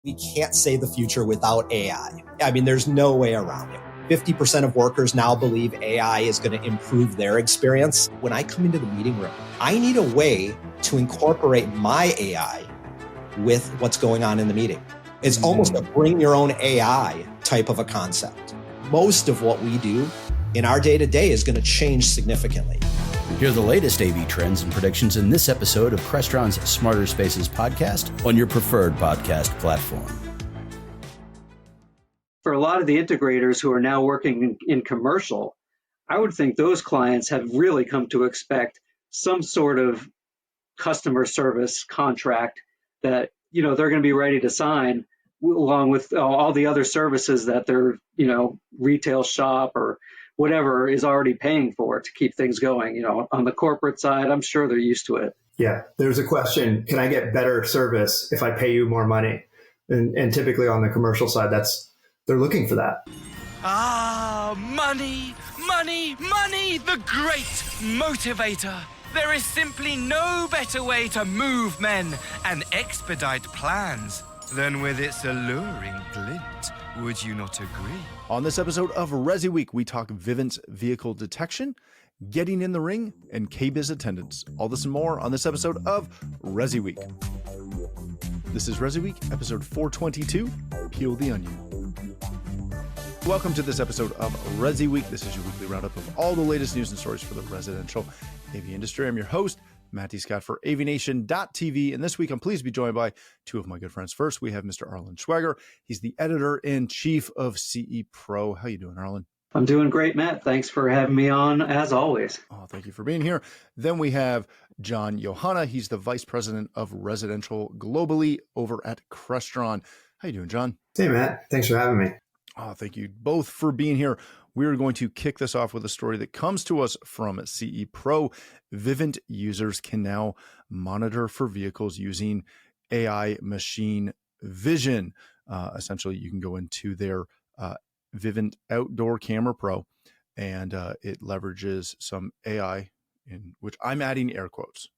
We can't say the future without AI. I mean, there's no way around it. 50% of workers now believe AI is going to improve their experience. When I come into the meeting room, I need a way to incorporate my AI with what's going on in the meeting. It's almost a bring your own AI type of a concept. Most of what we do in our day-to-day is going to change significantly. Hear the latest AV trends and predictions in this episode of Crestron's Smarter Spaces podcast on your preferred podcast platform. For a lot of the integrators who are now working in commercial, I would think those clients have really come to expect some sort of customer service contract that, they're going to be ready to sign along with all the other services that their, retail shop or whatever is already paying for to keep things going. On the corporate side, I'm sure they're used to it. Yeah, there's a question, can I get better service if I pay you more money? And typically on the commercial side, they're looking for that. Money, money, money, the great motivator. There is simply no better way to move men and expedite plans than with its alluring glint. Would you not agree? On this episode of ResiWeek, we talk Vivint's vehicle detection, getting in the ring, and KBiz attendance. All this and more on this episode of ResiWeek. This is ResiWeek, episode 422, Peel the Onion. Welcome to this episode of ResiWeek. This is your weekly roundup of all the latest news and stories for the residential AV industry. I'm your host, Matty Scott for AVNation.tv, and this week I'm pleased to be joined by two of my good friends. First, we have Mr. Arlen Schweiger. He's the editor-in-chief of CE Pro. How you doing, Arlen? I'm doing great, Matt. Thanks for having me on, as always. Oh, thank you for being here. Then we have John Yohanna. He's the vice president of residential globally over at Crestron. How you doing, John? Hey, Matt. Thanks for having me. Oh, thank you both for being here. We're going to kick this off with a story that comes to us from CE Pro. Vivint users can now monitor for vehicles using AI machine vision. Essentially, you can go into their Vivint Outdoor Camera Pro, and it leverages some AI, in which I'm adding air quotes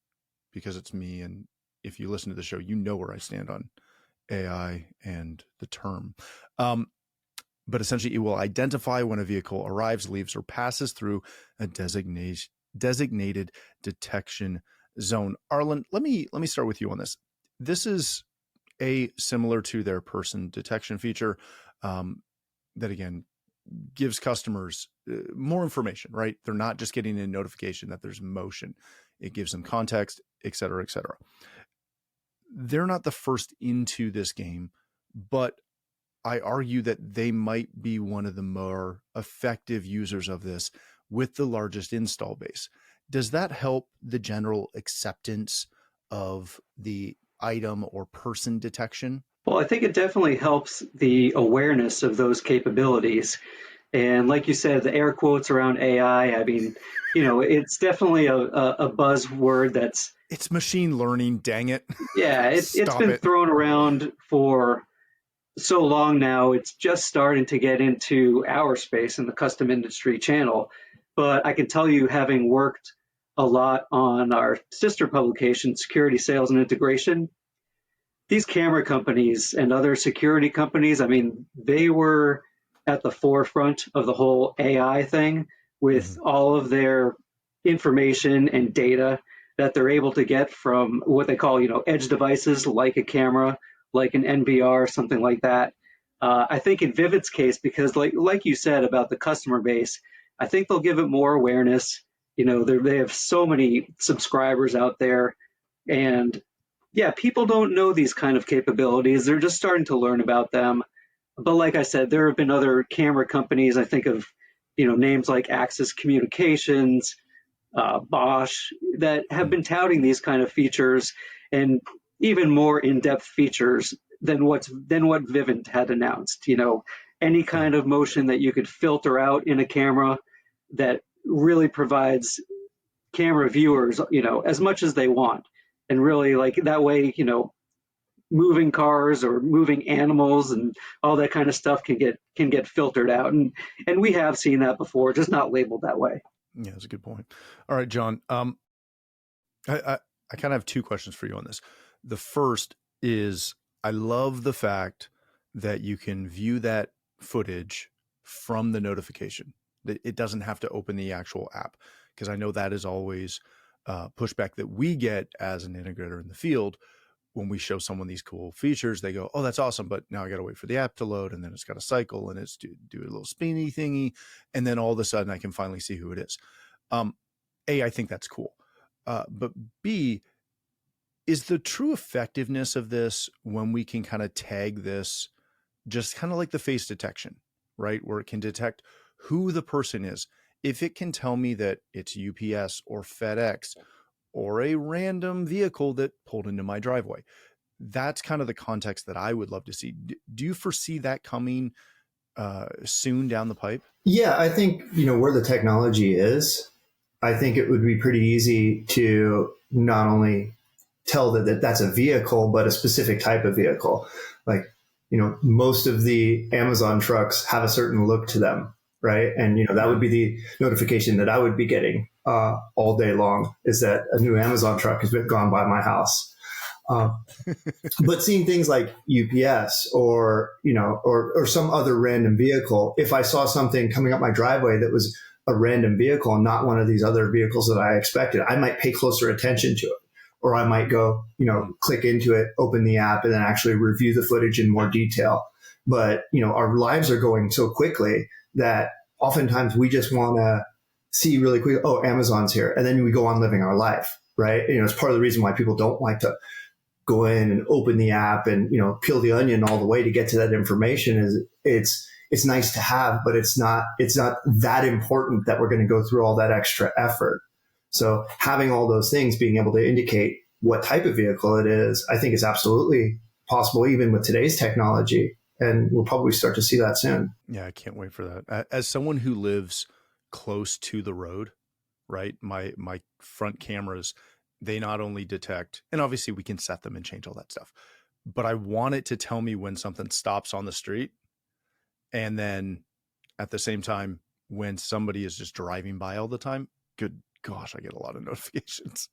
because it's me. And if you listen to the show, you know where I stand on AI and the term. But essentially, it will identify when a vehicle arrives, leaves, or passes through a designated detection zone. Arlen, let me start with you on this. This is similar to their person detection feature that, again, gives customers more information, right? They're not just getting a notification that there's motion. It gives them context, et cetera, et cetera. They're not the first into this game, but I argue that they might be one of the more effective users of this with the largest install base. Does that help the general acceptance of the item or person detection? Well, I think it definitely helps the awareness of those capabilities. And like you said, the air quotes around AI, I mean, it's definitely a buzzword that's... It's machine learning, dang it. Yeah, it's been thrown around for so long now. It's just starting to get into our space in the custom industry channel. But I can tell you, having worked a lot on our sister publication, Security Sales and Integration, these camera companies and other security companies, I mean, they were at the forefront of the whole AI thing with all of their information and data that they're able to get from what they call, edge devices like a camera, like an NVR, something like that. I think in Vivint's case, because like you said about the customer base, I think they'll give it more awareness. They have so many subscribers out there, and yeah, people don't know these kind of capabilities. They're just starting to learn about them. But like I said, there have been other camera companies. I think of, names like Axis Communications, Bosch, that have been touting these kind of features and even more in-depth features than what Vivint had announced. Any kind of motion that you could filter out in a camera that really provides camera viewers, as much as they want. And really, like that way, moving cars or moving animals and all that kind of stuff can get filtered out. And we have seen that before, just not labeled that way. Yeah, that's a good point. All right, John. I kind of have two questions for you on this. The first is, I love the fact that you can view that footage from the notification. It doesn't have to open the actual app, because I know that is always pushback that we get as an integrator in the field. When we show someone these cool features, they go, oh, that's awesome, but now I got to wait for the app to load, and then it's got to cycle, and it's do a little spinny thingy, and then all of a sudden I can finally see who it is. A, I think that's cool. But B, is the true effectiveness of this when we can kind of tag this just kind of like the face detection, right? Where it can detect who the person is. If it can tell me that it's UPS or FedEx or a random vehicle that pulled into my driveway, that's kind of the context that I would love to see. Do you foresee that coming soon down the pipe? Yeah, I think, where the technology is, I think it would be pretty easy to not only tell that that's a vehicle, but a specific type of vehicle. Like, most of the Amazon trucks have a certain look to them, right? And, that would be the notification that I would be getting all day long, is that a new Amazon truck has been gone by my house. But seeing things like UPS or some other random vehicle, if I saw something coming up my driveway that was a random vehicle and not one of these other vehicles that I expected, I might pay closer attention to it. Or I might go, click into it, open the app, and then actually review the footage in more detail. But, our lives are going so quickly that oftentimes we just want to see really quick, oh, Amazon's here. And then we go on living our life, right? It's part of the reason why people don't like to go in and open the app and, peel the onion all the way to get to that information. Is it's nice to have, but it's not that important that we're going to go through all that extra effort. So having all those things, being able to indicate what type of vehicle it is, I think is absolutely possible, even with today's technology. And we'll probably start to see that soon. Yeah, I can't wait for that. As someone who lives close to the road, right? My front cameras, they not only detect, and obviously we can set them and change all that stuff, but I want it to tell me when something stops on the street. And then at the same time, when somebody is just driving by all the time, good gosh, I get a lot of notifications,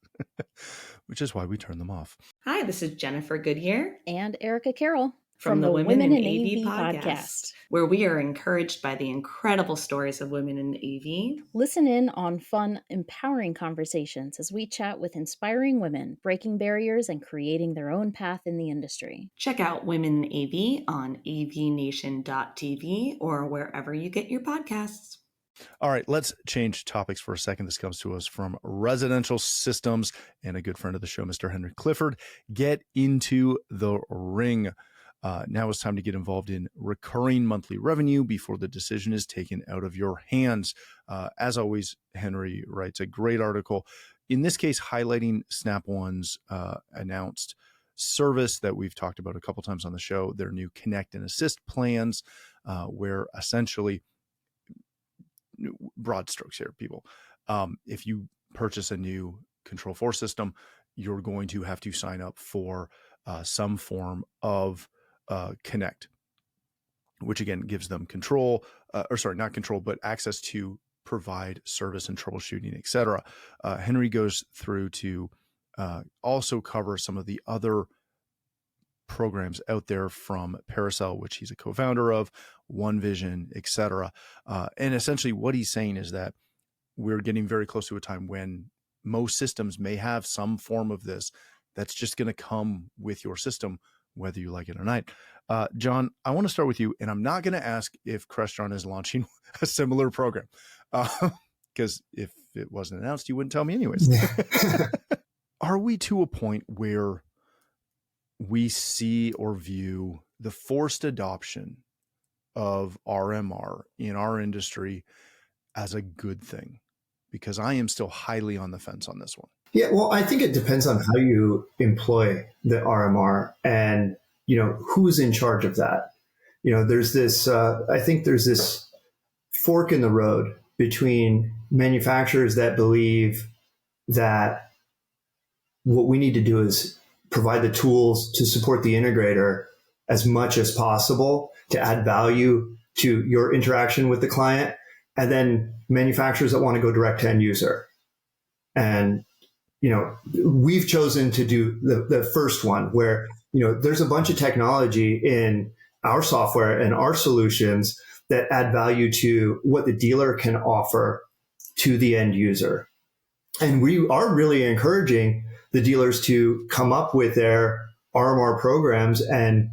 which is why we turn them off. Hi, this is Jennifer Goodyear and Erica Carroll from the Women in AV podcast, where we are encouraged by the incredible stories of women in AV. Listen in on fun, empowering conversations as we chat with inspiring women, breaking barriers and creating their own path in the industry. Check out Women in AV on AVNation.tv or wherever you get your podcasts. All right, let's change topics for a second. This comes to us from Residential Systems and a good friend of the show, Mr. Henry Clifford. Get into the ring. Now it's time to get involved in recurring monthly revenue before the decision is taken out of your hands. As always, Henry writes a great article, in this case highlighting Snap One's announced service that we've talked about a couple times on the show, their new Connect and Assist plans, where essentially, broad strokes here, people, if you purchase a new Control4 system, you're going to have to sign up for some form of Connect, which again gives them control, not control, but access to provide service and troubleshooting, etc. Henry goes through to also cover some of the other programs out there from Paracel, which he's a co-founder of, OneVision, etc. And essentially what he's saying is that we're getting very close to a time when most systems may have some form of this that's just going to come with your system, whether you like it or not. John, I want to start with you, and I'm not going to ask if Crestron is launching a similar program, because if it wasn't announced, you wouldn't tell me anyways. Are we to a point where we see or view the forced adoption of RMR in our industry as a good thing? Because I am still highly on the fence on this one. Yeah, well, I think it depends on how you employ the RMR and, who's in charge of that. There's this, I think there's this fork in the road between manufacturers that believe that what we need to do is provide the tools to support the integrator as much as possible to add value to your interaction with the client, and then manufacturers that want to go direct to end user. And, we've chosen to do the first one, where there's a bunch of technology in our software and our solutions that add value to what the dealer can offer to the end user. And we are really encouraging the dealers to come up with their RMR programs and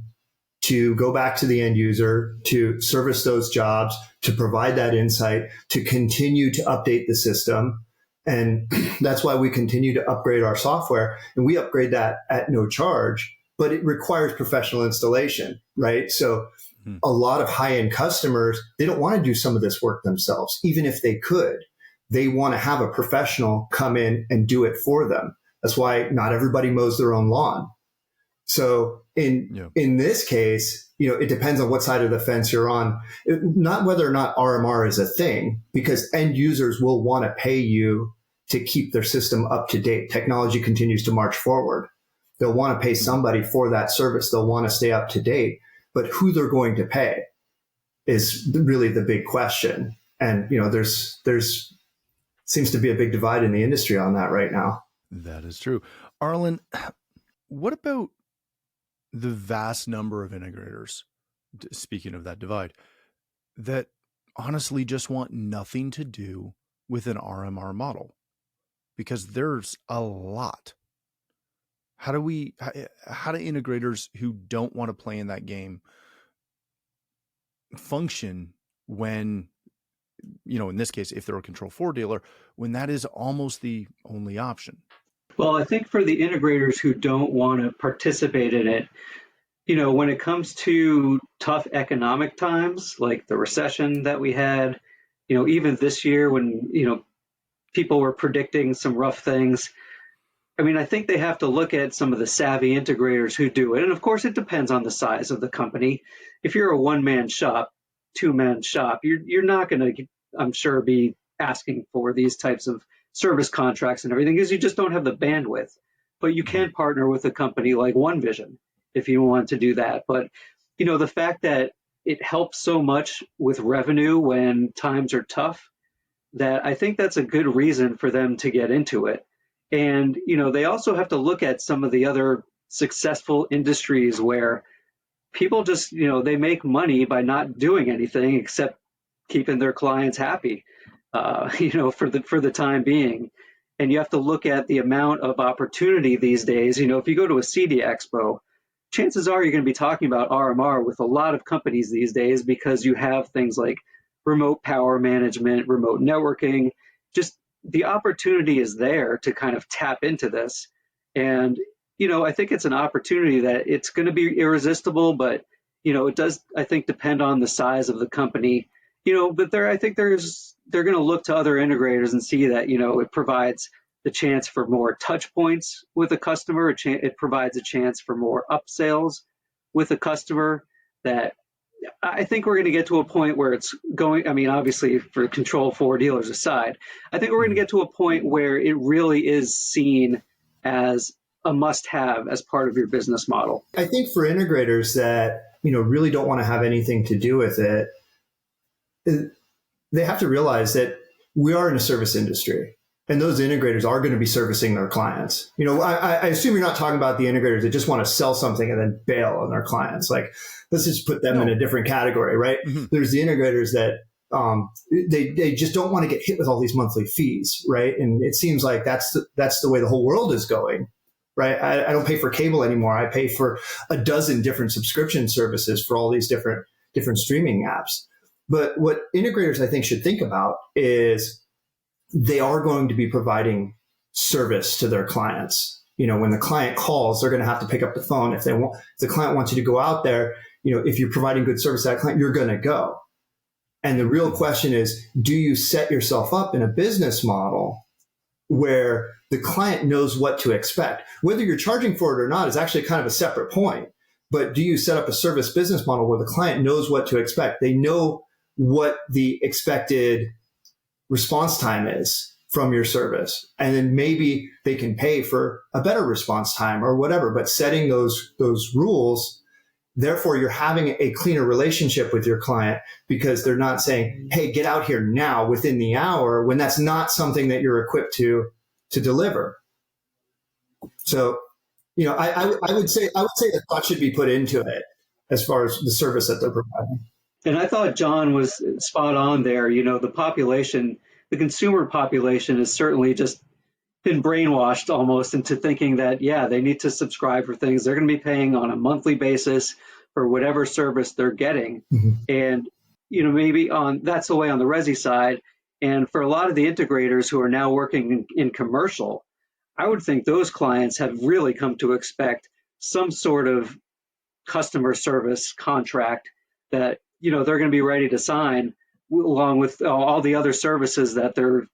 to go back to the end user, to service those jobs, to provide that insight, to continue to update the system. And that's why we continue to upgrade our software. And we upgrade that at no charge, but it requires professional installation, right? So a lot of high-end customers, they don't want to do some of this work themselves, even if they could. They want to have a professional come in and do it for them. That's why not everybody mows their own lawn. So in this case, it depends on what side of the fence you're on. Not whether or not RMR is a thing, because end users will want to pay you to keep their system up to date. Technology continues to march forward. They'll want to pay somebody for that service. They'll want to stay up to date. But who they're going to pay is really the big question. And, there's seems to be a big divide in the industry on that right now. That is true. Arlen, what about the vast number of integrators, speaking of that divide, that honestly just want nothing to do with an RMR model? Because there's a lot. How do integrators who don't want to play in that game function when, in this case, if they're a Control 4 dealer, when that is almost the only option? Well, I think for the integrators who don't want to participate in it, when it comes to tough economic times, like the recession that we had, even this year when, people were predicting some rough things, I think they have to look at some of the savvy integrators who do it. And of course, it depends on the size of the company. If you're a one-man shop, two-man shop, you're not going to, I'm sure, be asking for these types of service contracts and everything because you just don't have the bandwidth. But you can partner with a company like OneVision if you want to do that. But, the fact that it helps so much with revenue when times are tough, that I think that's a good reason for them to get into it. And, they also have to look at some of the other successful industries where people just, they make money by not doing anything except keeping their clients happy, for the time being. And you have to look at the amount of opportunity these days. If you go to a CD Expo, chances are you're going to be talking about RMR with a lot of companies these days because you have things like remote power management, remote networking. Just the opportunity is there to kind of tap into this. And, I think it's an opportunity that it's going to be irresistible, but, it does, I think, depend on the size of the company, but I think they're going to look to other integrators and see that, it provides the chance for more touch points with a customer. It provides a chance for more upsells with a customer. That I think we're going to get to a point where it's going, obviously for Control 4 dealers aside, I think we're going to get to a point where it really is seen as a must-have as part of your business model. I think for integrators that, really don't want to have anything to do with it, they have to realize that we are in a service industry. And those integrators are going to be servicing their clients. I assume you're not talking about the integrators that just want to sell something and then bail on their clients. Like, let's just put them in a different category, right? Mm-hmm. There's the integrators that they just don't want to get hit with all these monthly fees, right? And it seems like that's the way the whole world is going, right? I don't pay for cable anymore. I pay for a dozen different subscription services for all these different streaming apps. But what integrators, I think, should think about is they are going to be providing service to their clients. When the client calls, they're going to have to pick up the phone. If the client wants you to go out there, if you're providing good service to that client, you're going to go. And the real question is, do you set yourself up in a business model where the client knows what to expect? Whether you're charging for it or not is actually kind of a separate point. But do you set up a service business model where the client knows what to expect? They know what the expected response time is from your service. And then maybe they can pay for a better response time or whatever, but setting those rules, therefore you're having a cleaner relationship with your client because they're not saying, hey, get out here now within the hour, when that's not something that you're equipped to deliver. So I would say the thought should be put into it as far as the service that they're providing. And I thought John was spot on there. The population, the consumer population, has certainly just been brainwashed almost into thinking that, yeah, they need to subscribe for things. They're going to be paying on a monthly basis for whatever service they're getting. Mm-hmm. And, maybe that's the way on the Resi side. And for a lot of the integrators who are now working in commercial, I would think those clients have really come to expect some sort of customer service contract that, they're going to be ready to sign along with all the other services that their,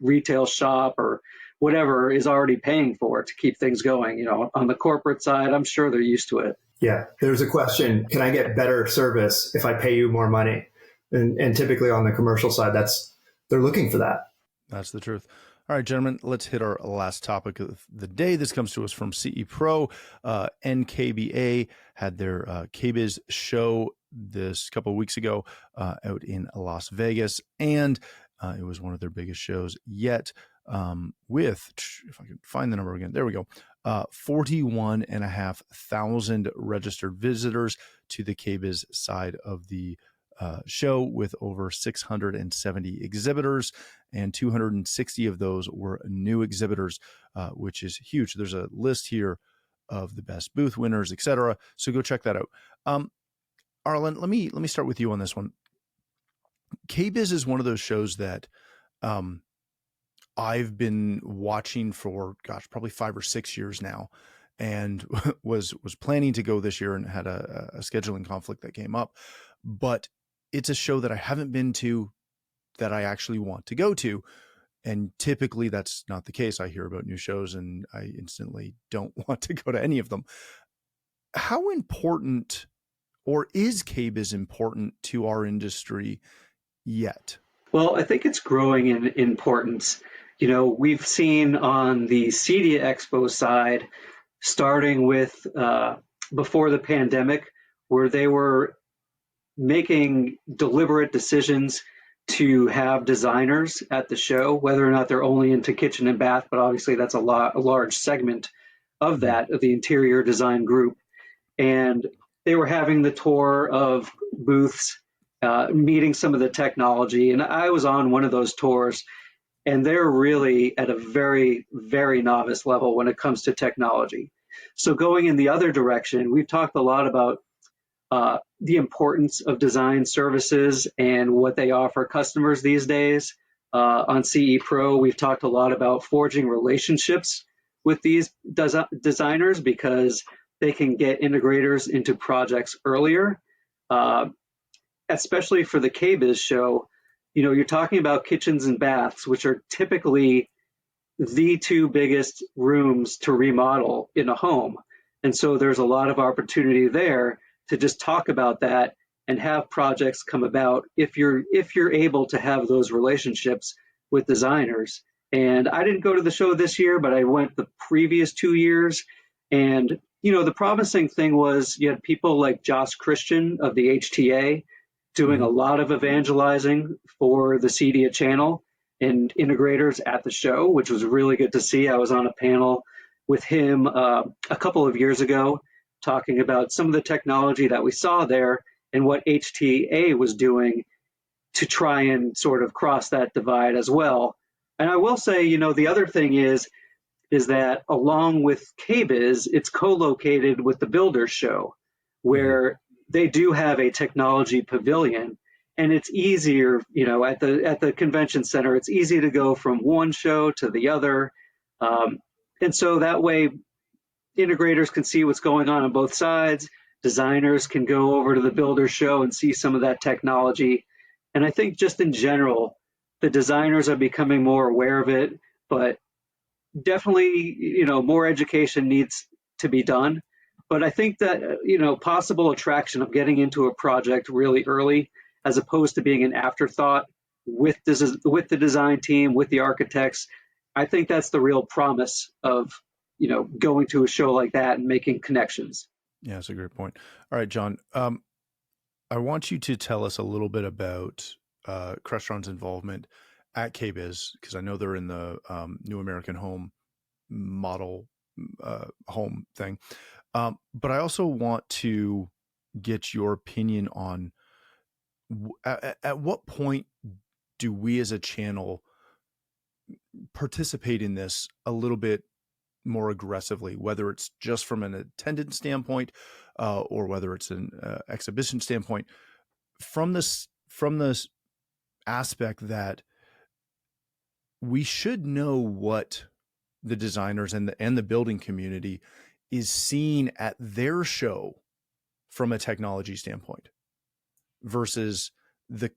retail shop or whatever is already paying for to keep things going. On the corporate side, I'm sure they're used to it. Yeah. There's a question, can I get better service if I pay you more money? And typically on the commercial side, they're looking for that. That's the truth. All right, gentlemen, let's hit our last topic of the day. This comes to us from CE Pro. NKBA had their KBIS show this couple of weeks ago out in Las Vegas, and it was one of their biggest shows yet, with, if I can find the number again, there we go, 41,500 registered visitors to the KBIS side of the show, with over 670 exhibitors, and 260 of those were new exhibitors, which is huge. There's a list here of the best booth winners, etc. So go check that out. Arlen, let me start with you on this one. KBIS is one of those shows that I've been watching for, probably 5 or 6 years now, and was planning to go this year and had a scheduling conflict that came up. But it's a show that I haven't been to that I actually want to go to. And typically that's not the case. I hear about new shows and I instantly don't want to go to any of them. How important, or is KBIS important to our industry yet? Well, I think it's growing in importance. We've seen on the CEDIA Expo side, starting with before the pandemic, where they were making deliberate decisions to have designers at the show, whether or not they're only into kitchen and bath, but obviously that's a large segment of that, of the interior design group. And they were having the tour of booths, meeting some of the technology. And I was on one of those tours, and they're really at a very, very novice level when it comes to technology. So going in the other direction, we've talked a lot about the importance of design services and what they offer customers these days. On CE Pro, we've talked a lot about forging relationships with these designers because they can get integrators into projects earlier, especially for the KBIS show. You're talking about kitchens and baths, which are typically the two biggest rooms to remodel in a home. And so there's a lot of opportunity there to just talk about that and have projects come about if you're able to have those relationships with designers. And I didn't go to the show this year, but I went the previous 2 years. And, the promising thing was you had people like Josh Christian of the HTA doing a lot of evangelizing for the CEDIA channel and integrators at the show, which was really good to see. I was on a panel with him a couple of years ago, talking about some of the technology that we saw there and what HTA was doing to try and sort of cross that divide as well. And I will say, the other thing is that along with KBIS, it's co-located with the Builders Show, where they do have a technology pavilion, and it's easier, at the convention center, it's easy to go from one show to the other. And so that way, integrators can see what's going on both sides. Designers can go over to the Builders Show and see some of that technology. And I think just in general, the designers are becoming more aware of it, but definitely, more education needs to be done. But I think that, possible attraction of getting into a project really early, as opposed to being an afterthought with the design team, with the architects, I think that's the real promise of going to a show like that and making connections. Yeah, that's a great point. All right, John, I want you to tell us a little bit about Crestron's involvement at KBIS, because I know they're in the New American Home model home thing. But I also want to get your opinion on at what point do we as a channel participate in this a little bit more aggressively, whether it's just from an attendance standpoint or whether it's an exhibition standpoint, from this aspect that we should know what the designers and the building community is seeing at their show from a technology standpoint versus the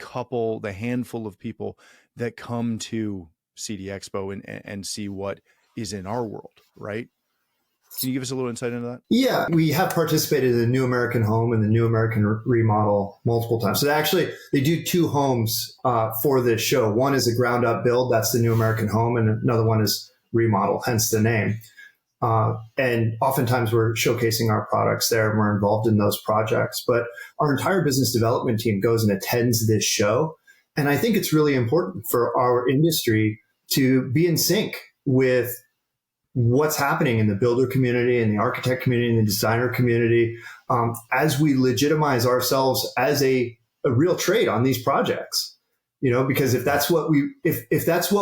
handful of people that come to CD Expo and see what is in our world, right? Can you give us a little insight into that? Yeah, we have participated in the New American Home and the New American Remodel multiple times. So actually, they do two homes for this show. One is a ground up build, that's the New American Home, and another one is remodel, hence the name. And oftentimes we're showcasing our products there and we're involved in those projects. But our entire business development team goes and attends this show. And I think it's really important for our industry to be in sync with what's happening in the builder community and the architect community and the designer community as we legitimize ourselves as a real trade on these projects. Because if that's what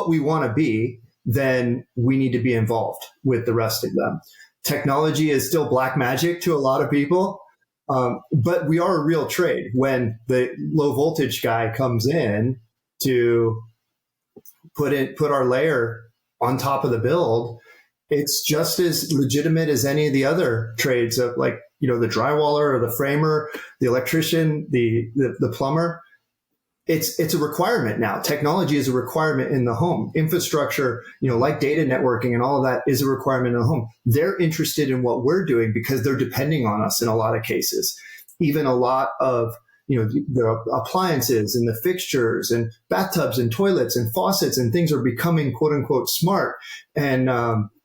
we want to be, then we need to be involved with the rest of them. Technology is still black magic to a lot of people, but we are a real trade. When the low voltage guy comes in to put our layer on top of the build, it's just as legitimate as any of the other trades of the drywaller or the framer, the electrician, the plumber. It's a requirement now. Technology is a requirement in the home. Infrastructure, like data networking and all of that is a requirement in the home. They're interested in what we're doing because they're depending on us in a lot of cases. Even a lot of, the appliances and the fixtures and bathtubs and toilets and faucets and things are becoming quote unquote smart. And,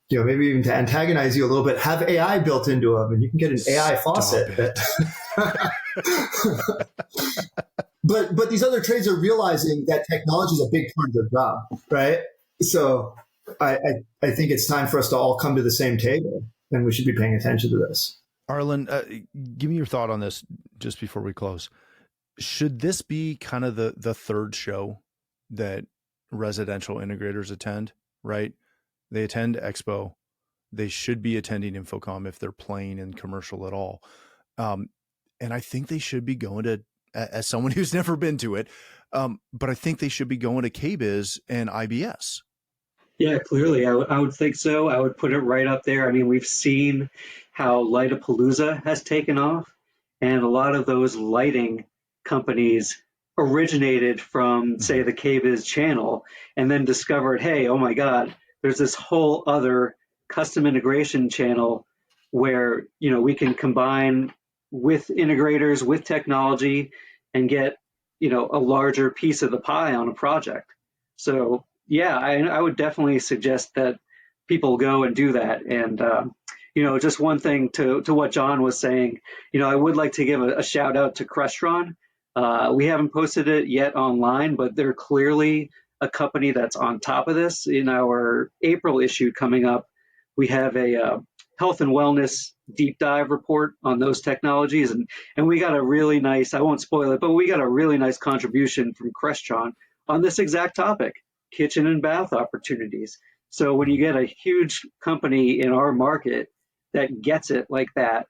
maybe even to antagonize you a little bit, have AI built into them, and you can get an AI faucet. But these other trades are realizing that technology is a big part of their job, right? So I think it's time for us to all come to the same table, and we should be paying attention to this. Arlen, give me your thought on this just before we close. Should this be kind of the third show that residential integrators attend, right? They attend Expo. They should be attending Infocom if they're playing in commercial at all. And I think they should be going to, as someone who's never been to it, but I think they should be going to KBIS and IBS. Yeah, clearly. I would think so. I would put it right up there. I mean, we've seen how Lightapalooza has taken off, and a lot of those lighting companies originated from, say, the KBIS channel, and then discovered, hey, oh my God, there's this whole other custom integration channel where, we can combine with integrators, with technology, and get, a larger piece of the pie on a project. So yeah, I would definitely suggest that people go and do that. And, just one thing to what John was saying, I would like to give a shout out to Crestron. We haven't posted it yet online, but they're clearly a company that's on top of this. In our April issue coming up, we have a health and wellness deep dive report on those technologies. And we got a really nice, I won't spoil it, but we got a really nice contribution from Crestron on this exact topic, kitchen and bath opportunities. So when you get a huge company in our market that gets it like that,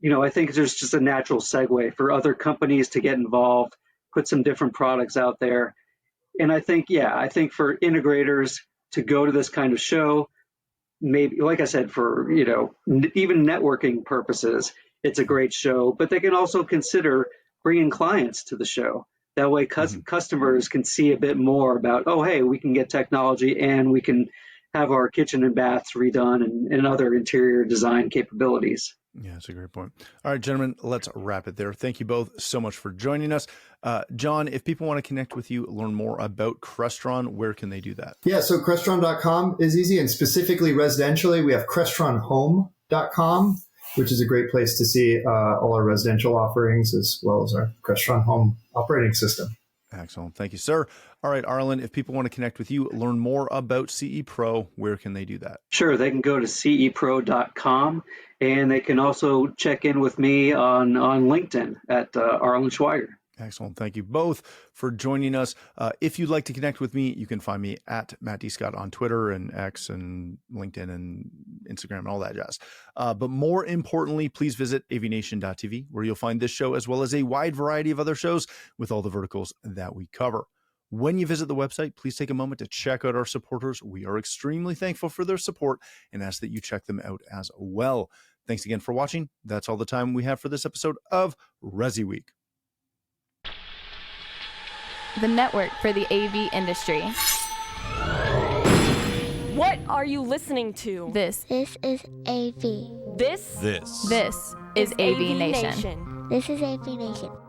I think there's just a natural segue for other companies to get involved, put some different products out there. And I think for integrators to go to this kind of show, maybe, like I said, for, even networking purposes, it's a great show, but they can also consider bringing clients to the show. That way customers can see a bit more about, oh, hey, we can get technology and we can have our kitchen and baths redone and other interior design capabilities. Yeah, that's a great point. All right, gentlemen, let's wrap it there. Thank you both so much for joining us. John, if people want to connect with you, learn more about Crestron, where can they do that? Yeah, so Crestron.com is easy, and specifically residentially, we have CrestronHome.com, which is a great place to see all our residential offerings as well as our Crestron Home operating system. Excellent. Thank you, sir. All right, Arlen, if people want to connect with you, learn more about CE Pro, where can they do that? Sure, they can go to cepro.com, and they can also check in with me on LinkedIn at Arlen Schweiger. Excellent. Thank you both for joining us. If you'd like to connect with me, you can find me at Matt D. Scott on Twitter and X and LinkedIn and Instagram and all that jazz. But more importantly, please visit AVNation.tv, where you'll find this show as well as a wide variety of other shows with all the verticals that we cover. When you visit the website, please take a moment to check out our supporters. We are extremely thankful for their support and ask that you check them out as well. Thanks again for watching. That's all the time we have for this episode of ResiWeek, the network for the AV industry. What are you listening to? This is AV. This is AVNation. This is AVNation.